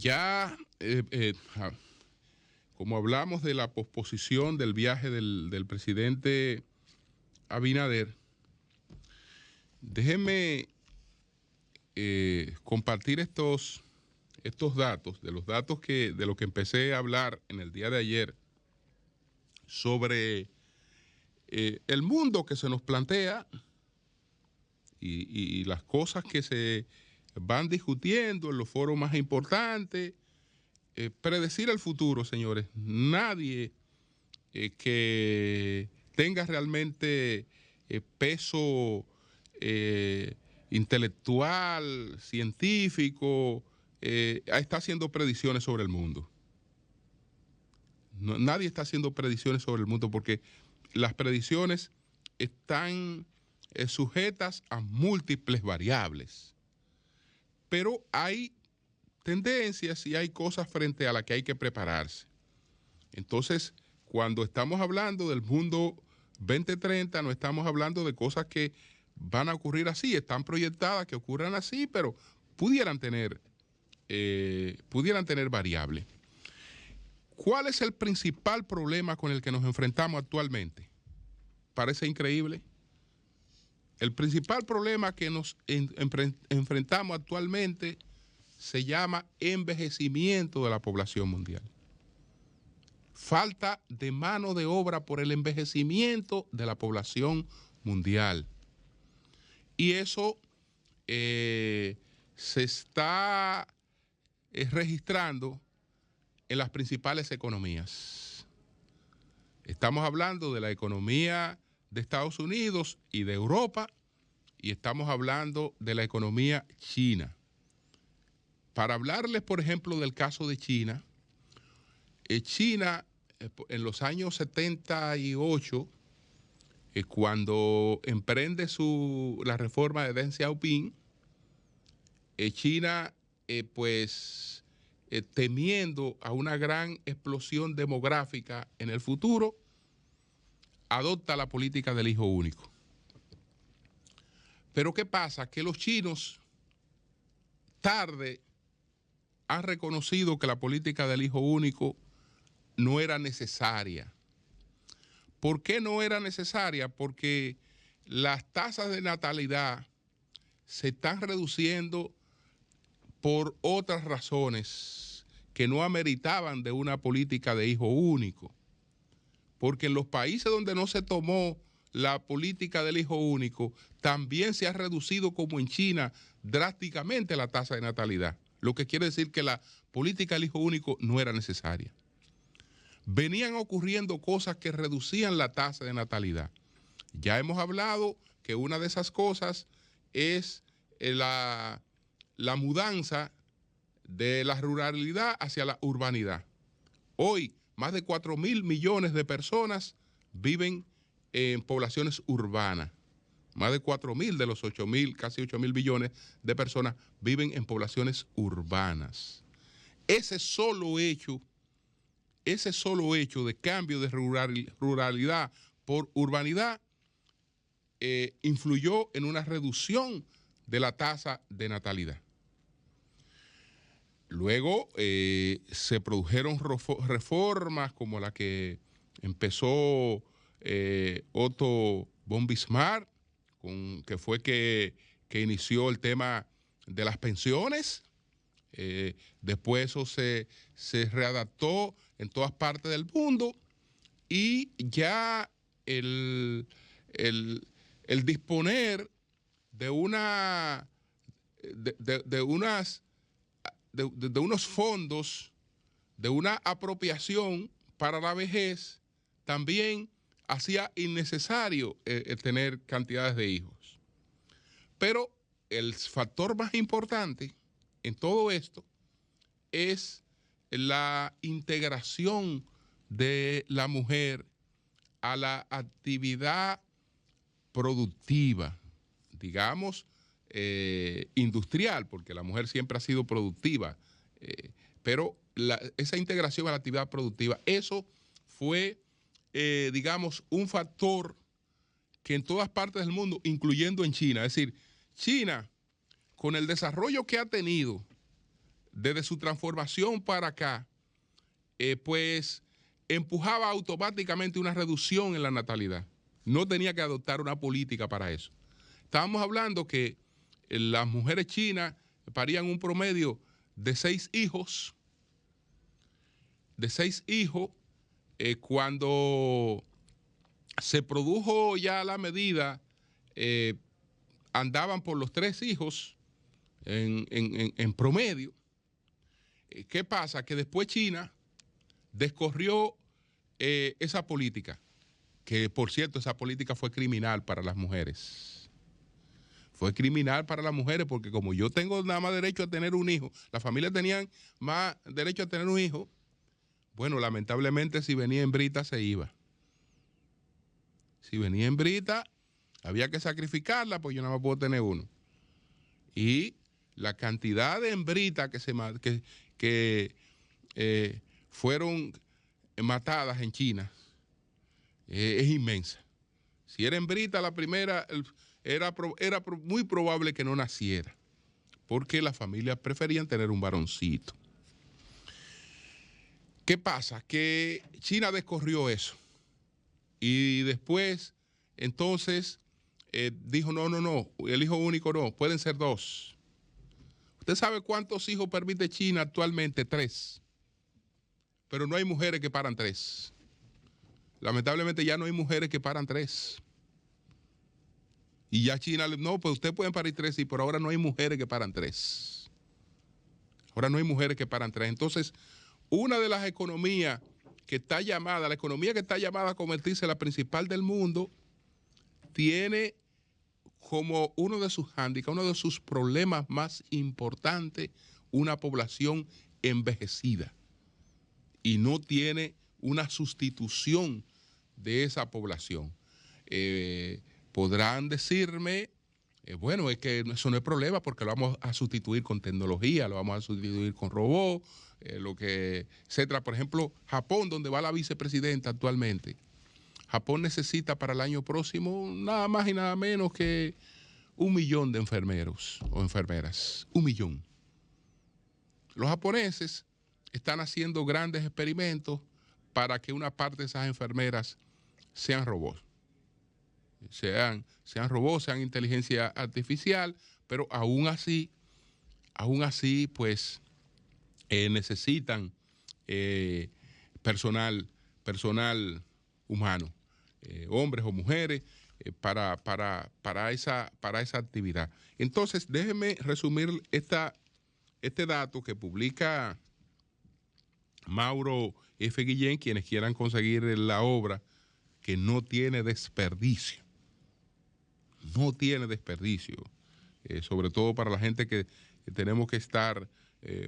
Ya, como hablamos de la posposición del viaje del presidente Abinader, déjenme compartir estos datos, de lo que empecé a hablar en el día de ayer sobre el mundo que se nos plantea y las cosas que se van discutiendo en los foros más importantes. Predecir el futuro, señores. Nadie que tenga realmente peso intelectual, científico, está haciendo predicciones sobre el mundo. Nadie está haciendo predicciones sobre el mundo porque las predicciones están sujetas a múltiples variables. Pero hay tendencias y hay cosas frente a las que hay que prepararse. Entonces, cuando estamos hablando del mundo 2030, no estamos hablando de cosas que van a ocurrir así, están proyectadas que ocurran así, pero pudieran tener variables. ¿Cuál es el principal problema con el que nos enfrentamos actualmente? Parece increíble. El principal problema que nos enfrentamos actualmente se llama envejecimiento de la población mundial. Falta de mano de obra por el envejecimiento de la población mundial. Y eso se está registrando en las principales economías. Estamos hablando de la economía de Estados Unidos y de Europa, y estamos hablando de la economía china. Para hablarles, por ejemplo, del caso de China, China en los años 78, cuando emprende la reforma de Deng Xiaoping, China, temiendo a una gran explosión demográfica en el futuro, adopta la política del hijo único. Pero ¿qué pasa? Que los chinos tarde han reconocido que la política del hijo único no era necesaria. ¿Por qué no era necesaria? Porque las tasas de natalidad se están reduciendo por otras razones que no ameritaban de una política de hijo único. Porque en los países donde no se tomó la política del hijo único, también se ha reducido, como en China, drásticamente la tasa de natalidad. Lo que quiere decir que la política del hijo único no era necesaria. Venían ocurriendo cosas que reducían la tasa de natalidad. Ya hemos hablado que una de esas cosas es la mudanza de la ruralidad hacia la urbanidad. Hoy, más de 4.000 millones de personas viven en poblaciones urbanas. Más de 4.000 de los 8.000, casi 8.000 millones de personas viven en poblaciones urbanas. Ese solo hecho de cambio de ruralidad por urbanidad influyó en una reducción de la tasa de natalidad. Luego se produjeron reformas como la que empezó Otto von Bismarck, que fue que inició el tema de las pensiones. Después eso se readaptó en todas partes del mundo y ya el disponer de unos fondos, de una apropiación para la vejez, también hacía innecesario tener cantidades de hijos. Pero el factor más importante en todo esto es la integración de la mujer a la actividad productiva, digamos, industrial, porque la mujer siempre ha sido productiva, pero esa integración a la actividad productiva, eso fue, digamos, un factor que en todas partes del mundo, incluyendo en China, es decir, China, con el desarrollo que ha tenido desde su transformación para acá, pues empujaba automáticamente una reducción en la natalidad. No tenía que adoptar una política para eso. Estábamos hablando que las mujeres chinas parían un promedio de 6 hijos, cuando se produjo ya la medida, andaban por los 3 hijos en promedio. ¿Qué pasa? Que después China descorrió esa política, que por cierto esa política fue criminal para las mujeres. Fue criminal para las mujeres porque como yo tengo nada más derecho a tener un hijo, las familias tenían más derecho a tener un hijo, bueno, lamentablemente si venía hembrita se iba. Si venía hembrita había que sacrificarla, pues yo nada más puedo tener uno. Y la cantidad de hembritas que fueron matadas en China es inmensa. Si era hembrita la primera, era muy probable que no naciera, porque las familias preferían tener un varoncito. ¿Qué pasa? Que China descorrió eso y después entonces dijo no, el hijo único no, pueden ser 2. ¿Usted sabe cuántos hijos permite China actualmente? 3. Pero no hay mujeres que paran 3. Lamentablemente ya no hay mujeres que paran 3. Y ya China, no, pues ustedes pueden parir 3, sí, pero ahora no hay mujeres que paran 3. Ahora no hay mujeres que paran 3. Entonces, una de las economías que está llamada, la economía que está llamada a convertirse en la principal del mundo, tiene como uno de sus hándicaps, uno de sus problemas más importantes, una población envejecida. Y no tiene una sustitución de esa población. Podrán decirme, bueno, es que eso no es problema porque lo vamos a sustituir con tecnología, lo vamos a sustituir con robots, etcétera. Por ejemplo, Japón, donde va la vicepresidenta actualmente, Japón necesita para el año próximo nada más y nada menos que 1 millón de enfermeros o enfermeras. 1 millón. Los japoneses están haciendo grandes experimentos para que una parte de esas enfermeras sean robots. Sean robots, sean inteligencia artificial, pero aún así, pues necesitan personal humano, hombres o mujeres, para esa actividad. Entonces, déjenme resumir este dato que publica Mauro F. Guillén, quienes quieran conseguir la obra, que no tiene desperdicio. No tiene desperdicio, sobre todo para la gente que tenemos que estar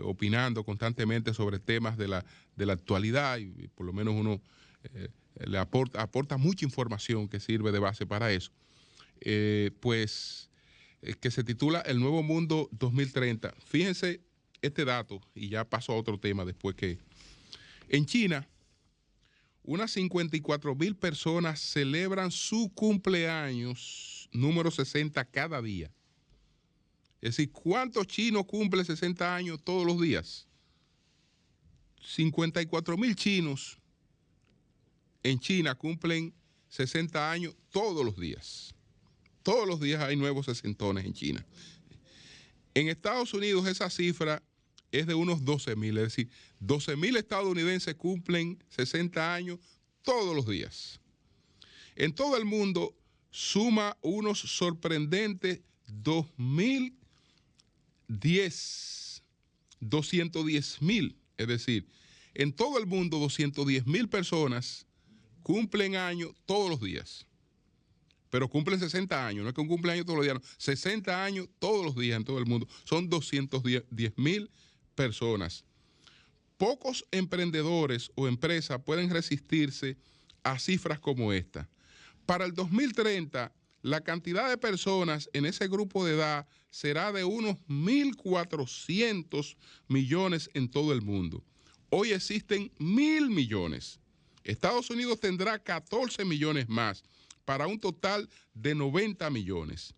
opinando constantemente sobre temas de la actualidad, y por lo menos uno le aporta mucha información que sirve de base para eso. Que se titula El Nuevo Mundo 2030. Fíjense este dato, y ya paso a otro tema después, que en China unas 54,000 personas celebran su cumpleaños número 60 cada día. Es decir, ¿cuántos chinos cumplen 60 años todos los días? 54,000 chinos en China cumplen 60 años todos los días. Todos los días hay nuevos sesentones en China. En Estados Unidos esa cifra es de unos 12,000, es decir, 12,000 estadounidenses cumplen 60 años todos los días. En todo el mundo suma unos sorprendentes 210,000, es decir, en todo el mundo 210,000 personas cumplen años todos los días. Pero cumplen 60 años, no es que un cumpleaños todos los días, no, 60 años todos los días en todo el mundo. Son 210,000 personas. Pocos emprendedores o empresas pueden resistirse a cifras como esta. Para el 2030, la cantidad de personas en ese grupo de edad será de unos 1.400 millones en todo el mundo. Hoy existen 1.000 millones. Estados Unidos tendrá 14 millones más, para un total de 90 millones.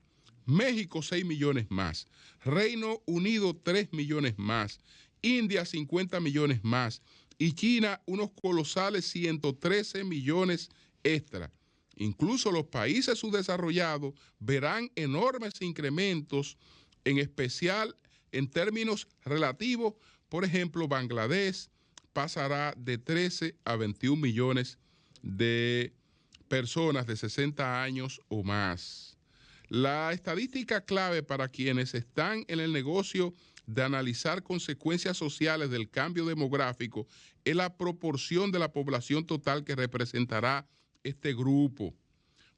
México 6 millones más. Reino Unido 3 millones más. India 50 millones más y China unos colosales 113 millones extra. Incluso los países subdesarrollados verán enormes incrementos, en especial en términos relativos. Por ejemplo, Bangladesh pasará de 13 a 21 millones de personas de 60 años o más. La estadística clave para quienes están en el negocio de analizar consecuencias sociales del cambio demográfico es la proporción de la población total que representará este grupo.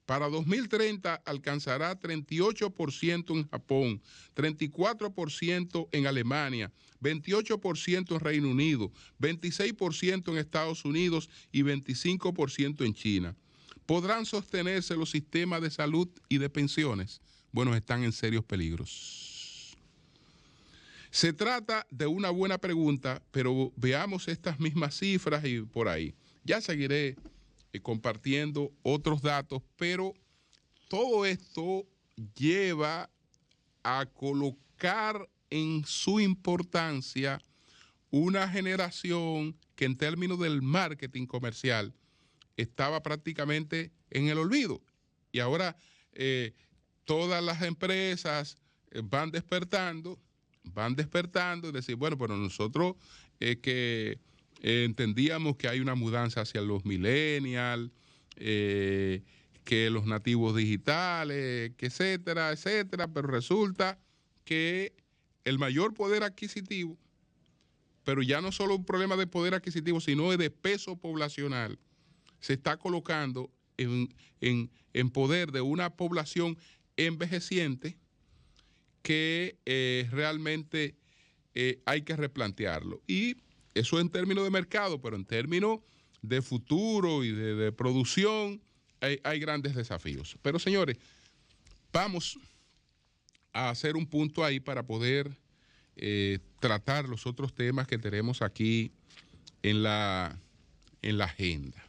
Para 2030 alcanzará 38% en Japón, 34% en Alemania, 28% en Reino Unido, 26% en Estados Unidos y 25% en China. ¿Podrán sostenerse los sistemas de salud y de pensiones? Bueno, están en serios peligros. Se trata de una buena pregunta, pero veamos estas mismas cifras y por ahí. Ya seguiré compartiendo otros datos, pero todo esto lleva a colocar en su importancia una generación que en términos del marketing comercial estaba prácticamente en el olvido. Y ahora todas las empresas van despertando y decir, bueno, pero nosotros que entendíamos que hay una mudanza hacia los millennials, que los nativos digitales, que etcétera, etcétera, pero resulta que el mayor poder adquisitivo, pero ya no solo un problema de poder adquisitivo, sino de peso poblacional, se está colocando en poder de una población envejeciente que realmente hay que replantearlo. Y eso en términos de mercado, pero en términos de futuro y de producción hay grandes desafíos. Pero señores, vamos a hacer un punto ahí para poder tratar los otros temas que tenemos aquí en la agenda.